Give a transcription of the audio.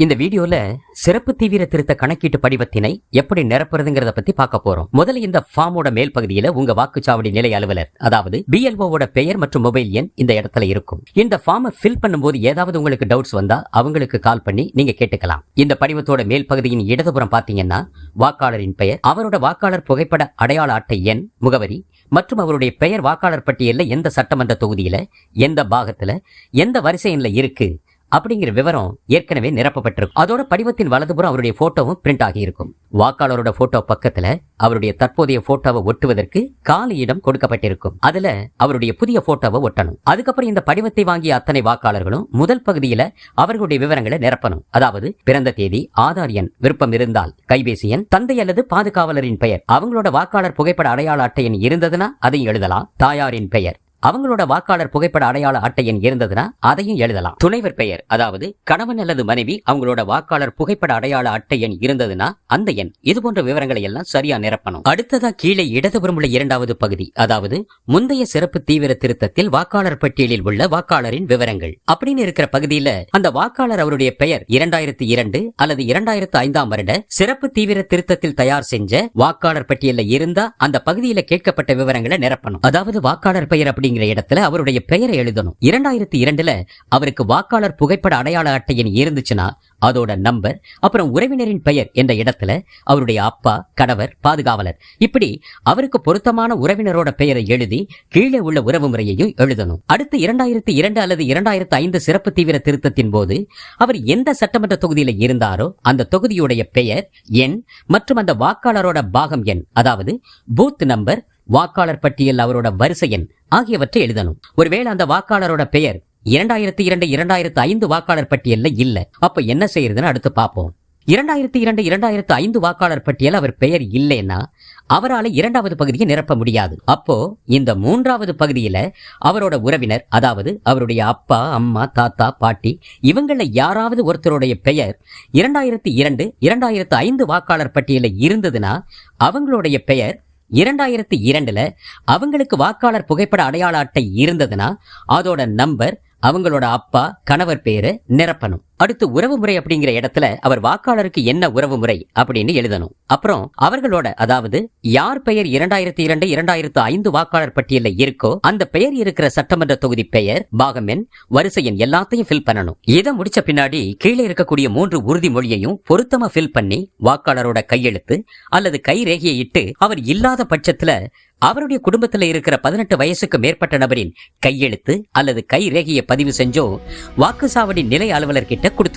இந்த வீடியோல சிறப்பு தீவிர திருத்த கணக்கீட்டு படிவத்தினை எப்படி நிரப்புறதுங்கிறத பத்தி பார்க்க போறோம். முதல்ல இந்த ஃபார்மோட மேல் பகுதியில உங்க வாக்குச்சாவடி நிலை அலுவலர் அதாவது BLOவோட பெயர் மற்றும் மொபைல் எண் இந்த இடத்துல இருக்கும். இந்த ஃபார்மை ஃபில் பண்ணும்போது ஏதாவது உங்களுக்கு டவுட்ஸ் வந்தா அவங்களுக்கு கால் பண்ணி நீங்க கேட்டுக்கலாம். இந்த படிவத்தோட மேல் பகுதியின் இடதுபுறம் பாத்தீங்கன்னா வாக்காளரின் பெயர், அவரோட வாக்காளர் புகைப்பட அடையாள அட்டை எண், முகவரி மற்றும் அவருடைய பெயர் வாக்காளர் பட்டியலில் எந்த சட்டமன்ற தொகுதியில எந்த பாகத்துல எந்த வரிசை எண்ணில் இருக்கு அப்படிங்கிற விவரம் ஏற்கனவே நிரப்பப்பட்டிருக்கும். அதோட படிவத்தின் வலதுபுறம் அவருடைய போட்டோவும் பிரிண்ட் ஆகி இருக்கும். வாக்காளரோட போட்டோ பக்கத்துல அவருடைய தற்போதைய போட்டோவை ஒட்டுவதற்கு காலி இடம் கொடுக்கப்பட்டிருக்கும். அதுல அவருடைய புதிய போட்டோவை ஒட்டணும். அதுக்கப்புறம் இந்த படிவத்தை வாங்கிய அத்தனை வாக்காளர்களும் முதல் பகுதியில அவர்களுடைய விவரங்களை நிரப்பணும். அதாவது பிறந்த தேதி, ஆதார் எண், விருப்பம் இருந்தால் கைபேசி எண், தந்தை அல்லது பாதுகாவலரின் பெயர், அவங்களோட வாக்காளர் புகைப்பட அடையாள அட்டை எண் இருந்ததுன்னா அதையும் எழுதலாம். தாயாரின் பெயர், அவங்களோட வாக்காளர் புகைப்பட அடையாள அட்டை எண் இருந்ததுன்னா அதையும் எழுதலாம். துணைவர் பெயர், அதாவது கணவன் அல்லது மனைவி அவங்களோட வாக்காளர் புகைப்பட அடையாள அட்டை எண் இருந்ததுன்னா அந்த எண், இது போன்ற விவரங்களை எல்லாம் சரியா நிரப்பணும். அடுத்ததா கீழே இடதுபுறம் உள்ள இரண்டாவது பகுதி, அதாவது முந்தைய சிறப்பு தீவிர திருத்தத்தில் வாக்காளர் பட்டியலில் உள்ள வாக்காளரின் விவரங்கள் அப்படின்னு இருக்கிற பகுதியில அந்த வாக்காளர் அவருடைய பெயர் 2002 அல்லது 2005 வருட சிறப்பு தீவிர திருத்தத்தில் தயார் செஞ்ச வாக்காளர் பட்டியலில் இருந்தா அந்த பகுதியில கேட்கப்பட்ட விவரங்களை நிரப்பணும். அதாவது வாக்காளர் பெயர் அப்படி இடத்துல அவருடைய பெயரை எழுதணும். 2002 அவருக்கு வாக்காளர் புகைப்பட அடையாள அட்டை எண் இருந்துச்சுன்னா அதோட நம்பர், அப்புறம் உறவினரின் பெயர் என்ற இடத்துல அவருடைய அப்பா, கணவர், பாதுகாவலர், இப்படி அவருக்கு பொருத்தமான உறவினரோட பெயரை எழுதி கீழே உள்ள உறவு முறையையும் எழுதணும். அடுத்து 2002 அல்லது 2005 சிறப்பு தீவிர திருத்தத்தின் போது அவர் எந்த சட்டமன்ற தொகுதியில இருந்தாரோ அந்த தொகுதியுடைய பெயர், எண் மற்றும் அந்த வாக்காளரோட பாகம் எண், அதாவது பூத் நம்பர், வாக்காளர் பட்டியல் அவரோட வரிசை எண் ஆகியவற்றை எழுதணும். ஒருவேளை அந்த வாக்காளரோட பெயர் 2002 2005 வாக்காளர் பட்டியல்ல இல்ல, அப்ப என்ன செய்யறதுன்னு அடுத்து பார்ப்போம். 2002 2005 வாக்காளர் பட்டியல் அவர் பெயர் இல்லைன்னா அவரால் இரண்டாவது பகுதியை நிரப்ப முடியாது. அப்போ இந்த மூன்றாவது பகுதியில அவரோட உறவினர், அதாவது அவருடைய அப்பா, அம்மா, தாத்தா, பாட்டி, இவங்கள யாராவது ஒருத்தருடைய பெயர் 2002 2005 வாக்காளர் பட்டியல இருந்ததுன்னா அவங்களுடைய பெயர் 2002 அவங்களுக்கு வாக்காளர் புகைப்பட அடையாள அட்டை இருந்ததுன்னா அதோட நம்பர், அவங்களோட அப்பா, கணவர் பேரு நிரப்பணும். அடுத்து உறவு முறை அப்படிங்கிற இடத்துல அவர் வாக்காளருக்கு என்ன உறவு முறை அப்படின்னு எழுதணும். அப்புறம் அவர்களோட, அதாவது யார் பெயர் 2002 2005 வாக்காளர் பட்டியல இருக்கோ அந்த பெயர் இருக்கிற சட்டமன்ற தொகுதி பெயர், பாகம் எண், வரிசை எண் எல்லாத்தையும் ஃபில் பண்ணணும். இதை முடிச்ச பின்னாடி கீழே இருக்கக்கூடிய 3 உறுதிமொழியையும் பொருத்தமா ஃபில் பண்ணி வாக்காளரோட கையெழுத்து அல்லது கை ரேகையை இட்டு அவர் இல்லாத பட்சத்துல அவருடைய குடும்பத்துல இருக்கிற 18 வயசுக்கு மேற்பட்ட நபரின் கையெழுத்து அல்லது கை ரேகையை பதிவு செஞ்சோ வாக்குச்சாவடி நிலை அலுவலர் கிட்ட கொடுத்துடணும்.